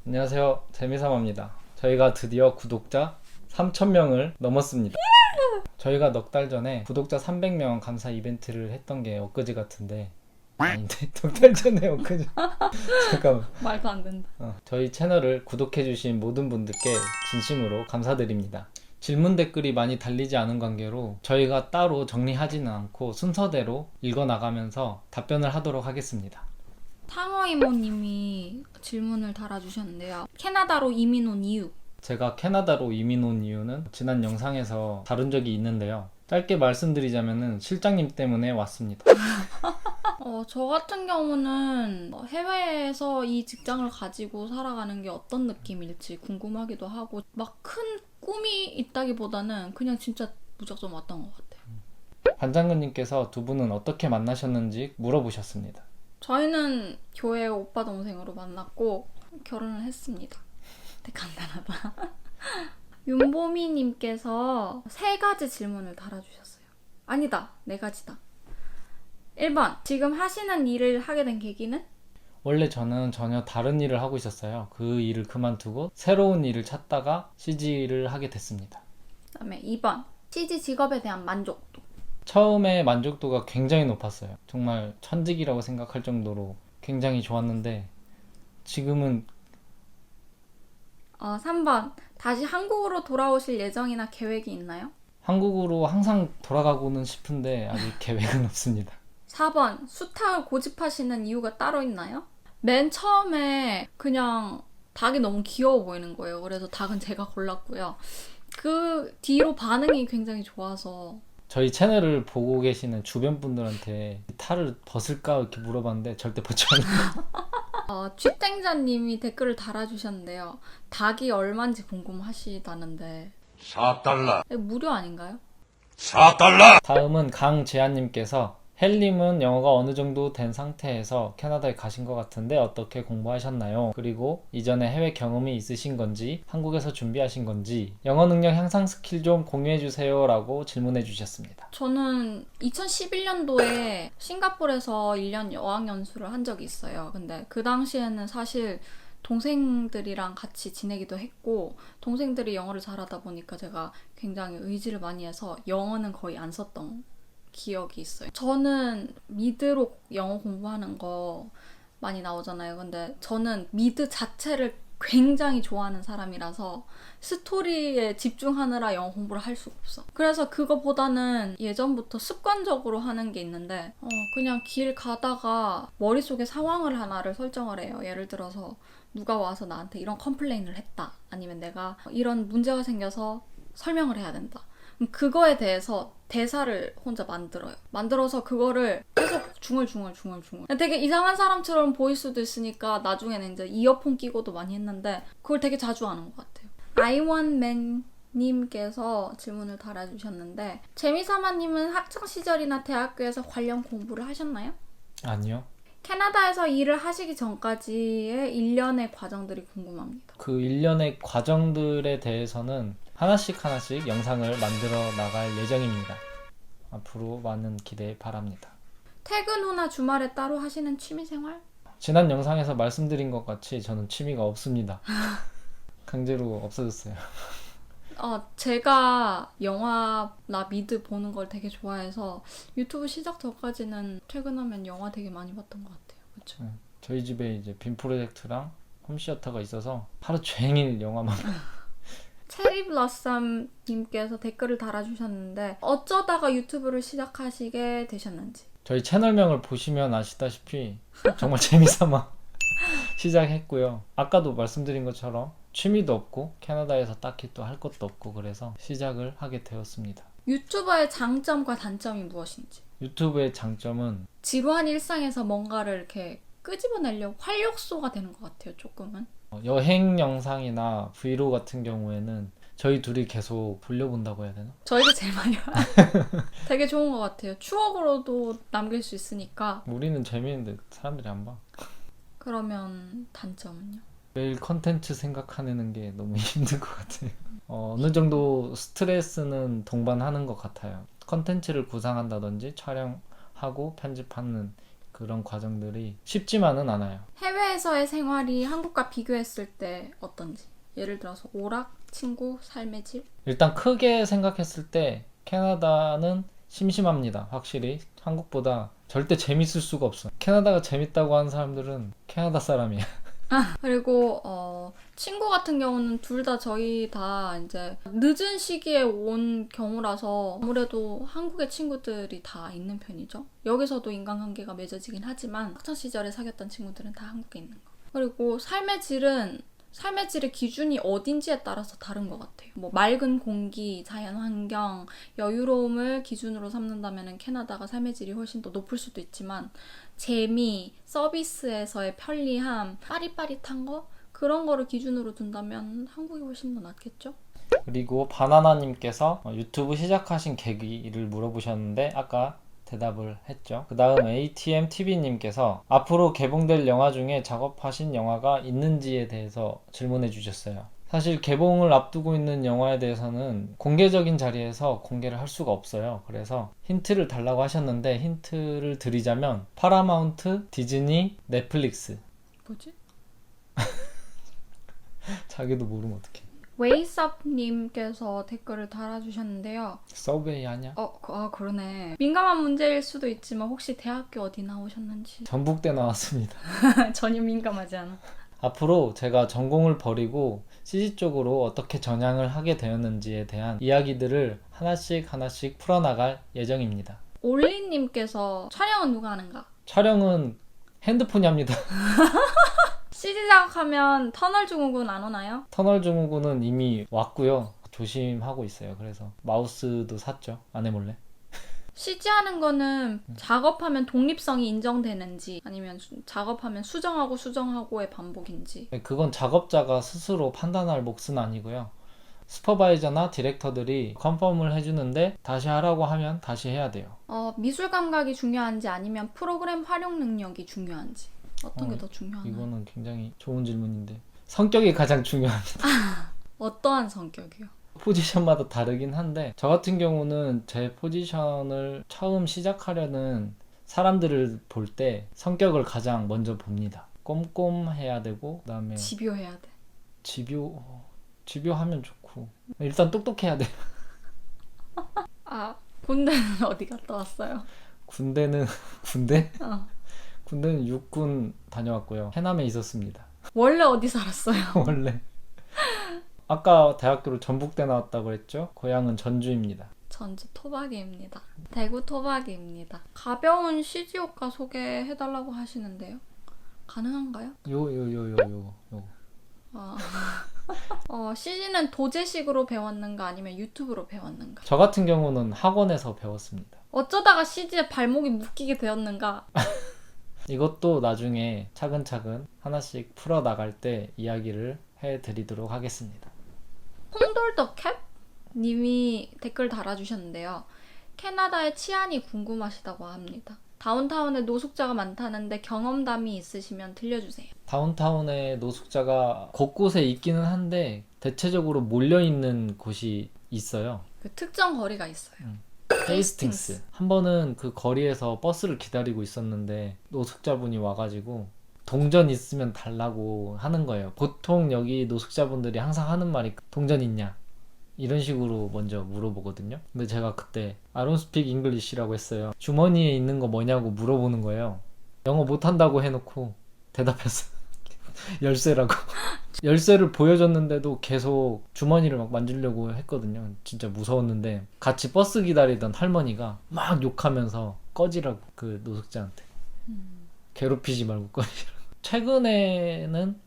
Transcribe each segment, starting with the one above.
안녕하세요. 재미삼아입니다. 저희가 드디어 구독자 3,000명을 넘었습니다. 저희가 넉 달 전에 구독자 300명 감사 이벤트를 했던 게 엊그제 같은데 아닌데 넉 달 전에 엊그제 잠깐만. 말도 안 된다. 저희 채널을 구독해주신 모든 분들께 진심으로 감사드립니다. 질문 댓글이 많이 달리지 않은 관계로 저희가 따로 정리하지는 않고 순서대로 읽어나가면서 답변을 하도록 하겠습니다. 탕어 이모님이 질문을 달아주셨는데요. 캐나다로 이민 온 이유. 제가 캐나다로 이민 온 이유는 지난 영상에서 다룬 적이 있는데요. 짧게 말씀드리자면은 실장님 때문에 왔습니다. 저 같은 경우는 해외에서 이 직장을 가지고 살아가는 게 어떤 느낌일지 궁금하기도 하고 막 큰 꿈이 있다기보다는 그냥 진짜 무작정 왔던 것 같아요. 반장군님께서 두 분은 어떻게 만나셨는지 물어보셨습니다. 저희는 교회 오빠 동생으로 만났고 결혼을 했습니다. 되게 간단하다. 윤보미님께서 3가지 질문을 달아주셨어요. 아니다, 4가지다. 1번, 지금 하시는 일을 하게 된 계기는? 원래 저는 전혀 다른 일을 하고 있었어요. 그 일을 그만두고 새로운 일을 찾다가 CG를 하게 됐습니다. 그다음에 2번, CG 직업에 대한 만족도. 처음에 만족도가 굉장히 높았어요. 정말 천직이라고 생각할 정도로 굉장히 좋았는데 지금은 3번, 다시 한국으로 돌아오실 예정이나 계획이 있나요? 한국으로 항상 돌아가고는 싶은데 아직 계획은 없습니다. 4번, 수탉을 고집하시는 이유가 따로 있나요? 맨 처음에 그냥 닭이 너무 귀여워 보이는 거예요. 그래서 닭은 제가 골랐고요. 그 뒤로 반응이 굉장히 좋아서 저희 채널을 보고 계시는 주변 분들한테 탈을 벗을까 이렇게 물어봤는데 절대 벗지 않아요. 쥐땡자님이 댓글을 달아주셨는데요. 닭이 얼마인지 궁금하시다는데 4달러. 무료 아닌가요? 4달러. 다음은 강재한님께서 헬님은 영어가 어느 정도 된 상태에서 캐나다에 가신 것 같은데 어떻게 공부하셨나요? 그리고 이전에 해외 경험이 있으신 건지 한국에서 준비하신 건지 영어 능력 향상 스킬 좀 공유해 주세요 라고 질문해 주셨습니다. 저는 2011년도에 싱가포르에서 1년 어학연수를 한 적이 있어요. 근데 그 당시에는 사실 동생들이랑 같이 지내기도 했고 동생들이 영어를 잘하다 보니까 제가 굉장히 의지를 많이 해서 영어는 거의 안 썼던 기억이 있어요. 저는 미드로 영어 공부하는 거 많이 나오잖아요. 근데 저는 미드 자체를 굉장히 좋아하는 사람이라서 스토리에 집중하느라 영어 공부를 할 수가 없어. 그래서 그거보다는 예전부터 습관적으로 하는 게 있는데 그냥 길 가다가 머릿속에 상황을 하나를 설정을 해요. 예를 들어서 누가 와서 나한테 이런 컴플레인을 했다. 아니면 내가 이런 문제가 생겨서 설명을 해야 된다. 그거에 대해서 대사를 혼자 만들어요. 만들어서 그거를 계속 중얼중얼. 되게 이상한 사람처럼 보일 수도 있으니까 나중에는 이제 이어폰 끼고도 많이 했는데 그걸 되게 자주 하는 것 같아요. 아이원맨 님께서 질문을 달아주셨는데 재미삼아님은 학창시절이나 대학교에서 관련 공부를 하셨나요? 아니요. 캐나다에서 일을 하시기 전까지의 1년의 과정들이 궁금합니다. 그 일련의 과정들에 대해서는 하나씩 영상을 만들어 나갈 예정입니다. 앞으로 많은 기대 바랍니다. 퇴근 후나 주말에 따로 하시는 취미생활? 지난 영상에서 말씀드린 것 같이 저는 취미가 없습니다. 강제로 없어졌어요. 제가 영화나 미드 보는 걸 되게 좋아해서 유튜브 시작 전까지는 퇴근하면 영화 되게 많이 봤던 것 같아요. 그렇죠? 저희 집에 이제 빔 프로젝트랑 홈시어터가 있어서 하루 종일 영화만 체리블러썸님께서 댓글을 달아주셨는데 어쩌다가 유튜브를 시작하시게 되셨는지. 저희 채널명을 보시면 아시다시피 정말 재미삼아 시작했고요. 아까도 말씀드린 것처럼 취미도 없고 캐나다에서 딱히 또 할 것도 없고 그래서 시작을 하게 되었습니다. 유튜버의 장점과 단점이 무엇인지. 유튜브의 장점은 지루한 일상에서 뭔가를 이렇게 끄집어내려고 활력소가 되는 것 같아요. 조금은. 여행 영상이나 브이로그 같은 경우에는 저희 둘이 계속 돌려본다고 해야 되나? 저희가 제일 많이 봐요. 되게 좋은 것 같아요. 추억으로도 남길 수 있으니까. 우리는 재미있는데 사람들이 안 봐. 그러면 단점은요? 매일 컨텐츠 생각하는 게 너무 힘든 것 같아요. 어느 정도 스트레스는 동반하는 것 같아요. 컨텐츠를 구상한다든지 촬영하고 편집하는 그런 과정들이 쉽지만은 않아요. 해외에서의 생활이 한국과 비교했을 때 어떤지. 예를 들어서 오락, 친구, 삶의 질. 일단 크게 생각했을 때 캐나다는 심심합니다. 확실히 한국보다 절대 재밌을 수가 없어. 캐나다가 재밌다고 하는 사람들은 캐나다 사람이야. 그리고 친구 같은 경우는 둘 다 저희 다 이제 늦은 시기에 온 경우라서 아무래도 한국의 친구들이 다 있는 편이죠. 여기서도 인간관계가 맺어지긴 하지만 학창 시절에 사귀었던 친구들은 다 한국에 있는 거. 그리고 삶의 질의 기준이 어딘지에 따라서 다른 것 같아요. 뭐 맑은 공기, 자연 환경, 여유로움을 기준으로 삼는다면 캐나다가 삶의 질이 훨씬 더 높을 수도 있지만 재미, 서비스에서의 편리함, 빠릿빠릿한 거 그런 거를 기준으로 둔다면 한국이 훨씬 더 낫겠죠? 그리고 바나나님께서 유튜브 시작하신 계기를 물어보셨는데 아까 대답을 했죠. 그 다음 ATMTV님께서 앞으로 개봉될 영화 중에 작업하신 영화가 있는지에 대해서 질문해 주셨어요. 사실 개봉을 앞두고 있는 영화에 대해서는 공개적인 자리에서 공개를 할 수가 없어요. 그래서 힌트를 달라고 하셨는데 힌트를 드리자면 파라마운트, 디즈니, 넷플릭스. 뭐지? 자기도 모르면 어떡해. 웨이섭님께서 댓글을 달아주셨는데요. 서베이 아냐? 그러네. 민감한 문제일 수도 있지만 혹시 대학교 어디 나오셨는지. 전북대 나왔습니다. 전혀 민감하지 않아. 앞으로 제가 전공을 버리고 CG 쪽으로 어떻게 전향을 하게 되었는지에 대한 이야기들을 하나씩 풀어나갈 예정입니다. 올리님께서 촬영은 누가 하는가? 촬영은 핸드폰이 합니다. CG 작업하면 터널 증후군 안 오나요? 터널 증후군은 이미 왔고요. 조심하고 있어요. 그래서 마우스도 샀죠. 아내 몰래. CG 하는 거는 작업하면 독립성이 인정되는지 아니면 작업하면 수정하고의 반복인지. 그건 작업자가 스스로 판단할 몫은 아니고요. 슈퍼바이저나 디렉터들이 컨펌을 해주는데 다시 하라고 하면 다시 해야 돼요. 미술 감각이 중요한지 아니면 프로그램 활용 능력이 중요한지 어떤 게 더 중요하나요? 이거는 굉장히 좋은 질문인데 성격이 가장 중요합니다. 어떠한 성격이요? 포지션마다 다르긴 한데 저 같은 경우는 제 포지션을 처음 시작하려는 사람들을 볼 때 성격을 가장 먼저 봅니다. 꼼꼼해야 되고 그다음에 집요해야 돼. 집요하면 좋고 일단 똑똑해야 돼. 군대는 어디 갔다 왔어요? 군대? 군대는 육군 다녀왔고요. 해남에 있었습니다. 원래 어디 살았어요? 원래 아까 대학교로 전북대 나왔다고 했죠? 고향은 전주입니다. 전주 토박이입니다. 대구 토박이입니다. 가벼운 CG 효과 소개해달라고 하시는데요. 가능한가요? 요. CG는 도제식으로 배웠는가 아니면 유튜브로 배웠는가? 저 같은 경우는 학원에서 배웠습니다. 어쩌다가 CG에 발목이 묶이게 되었는가? 이것도 나중에 차근차근 하나씩 풀어나갈 때 이야기를 해드리도록 하겠습니다. 홈돌더캡 님이 댓글 달아주셨는데요. 캐나다의 치안이 궁금하시다고 합니다. 다운타운에 노숙자가 많다는데 경험담이 있으시면 들려주세요. 다운타운에 노숙자가 곳곳에 있기는 한데 대체적으로 몰려있는 곳이 있어요. 그 특정 거리가 있어요. 헤이스팅스. 한 번은 그 거리에서 버스를 기다리고 있었는데 노숙자분이 와가지고 동전 있으면 달라고 하는 거예요. 보통 여기 노숙자분들이 항상 하는 말이 동전 있냐? 이런 식으로 먼저 물어보거든요. 근데 제가 그때 I don't speak English라고 했어요. 주머니에 있는 거 뭐냐고 물어보는 거예요. 영어 못한다고 해놓고 대답했어요. 열쇠라고. 열쇠를 보여줬는데도 계속 주머니를 막 만지려고 했거든요. 진짜 무서웠는데 같이 버스 기다리던 할머니가 막 욕하면서 꺼지라고 그 노숙자한테. 괴롭히지 말고 꺼지라고. 최근에는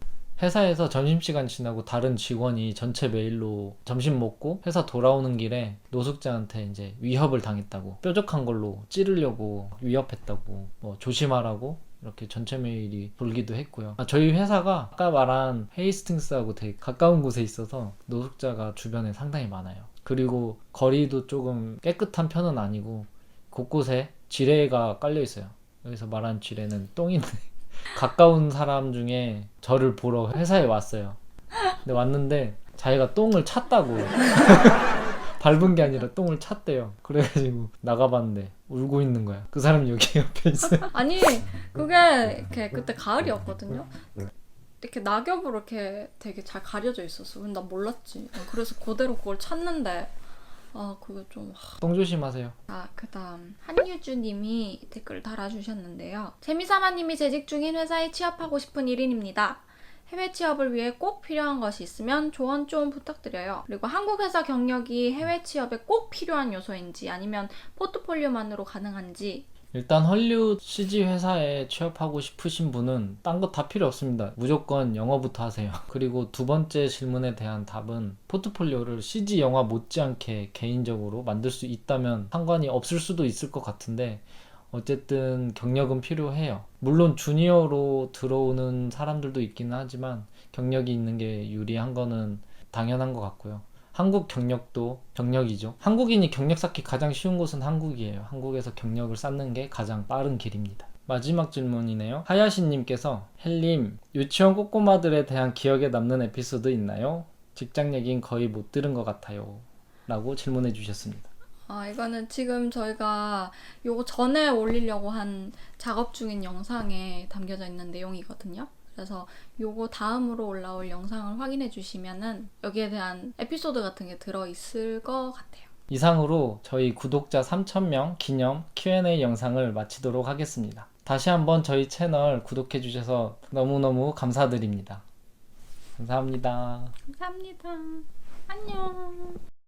회사에서 점심시간 지나고 다른 직원이 전체 메일로 점심 먹고 회사 돌아오는 길에 노숙자한테 이제 위협을 당했다고, 뾰족한 걸로 찌르려고 위협했다고, 뭐 조심하라고 이렇게 전체 메일이 돌기도 했고요. 저희 회사가 아까 말한 헤이스팅스하고 되게 가까운 곳에 있어서 노숙자가 주변에 상당히 많아요. 그리고 거리도 조금 깨끗한 편은 아니고 곳곳에 지뢰가 깔려 있어요. 여기서 말한 지뢰는 똥인데 가까운 사람 중에 저를 보러 회사에 왔어요. 근데 왔는데 자기가 똥을 찼다고. 밟은 게 아니라 똥을 찼대요. 그래가지고 나가봤는데 울고 있는 거야. 그 사람이 여기 옆에 있어요. 아니 그게 이렇게 그때 가을이었거든요. 이렇게 낙엽으로 이렇게 되게 잘 가려져 있었어. 근데 나 몰랐지. 그래서 그대로 그걸 찾는데 그게 좀. 똥 조심하세요. 그다음 한유주님이 댓글 달아주셨는데요. 재미삼아님이 재직 중인 회사에 취업하고 싶은 1인입니다. 해외 취업을 위해 꼭 필요한 것이 있으면 조언 좀 부탁드려요. 그리고 한국 회사 경력이 해외 취업에 꼭 필요한 요소인지 아니면 포트폴리오만으로 가능한지. 일단 헐리우드 CG 회사에 취업하고 싶으신 분은 딴 거 다 필요 없습니다. 무조건 영어부터 하세요. 그리고 두 번째 질문에 대한 답은 포트폴리오를 CG 영화 못지않게 개인적으로 만들 수 있다면 상관이 없을 수도 있을 것 같은데 어쨌든 경력은 필요해요. 물론 주니어로 들어오는 사람들도 있기는 하지만 경력이 있는 게 유리한 거는 당연한 것 같고요. 한국 경력도 경력이죠. 한국인이 경력 쌓기 가장 쉬운 곳은 한국이에요. 한국에서 경력을 쌓는 게 가장 빠른 길입니다. 마지막 질문이네요. 하야시님께서 헬님, 유치원 꼬꼬마들에 대한 기억에 남는 에피소드 있나요? 직장 얘긴 거의 못 들은 것 같아요. 라고 질문해 주셨습니다. 이거는 지금 저희가 요거 전에 올리려고 한 작업 중인 영상에 담겨져 있는 내용이거든요. 그래서 요거 다음으로 올라올 영상을 확인해 주시면은 여기에 대한 에피소드 같은 게 들어있을 것 같아요. 이상으로 저희 구독자 3,000명 기념 Q&A 영상을 마치도록 하겠습니다. 다시 한번 저희 채널 구독해 주셔서 너무너무 감사드립니다. 감사합니다. 감사합니다. 안녕.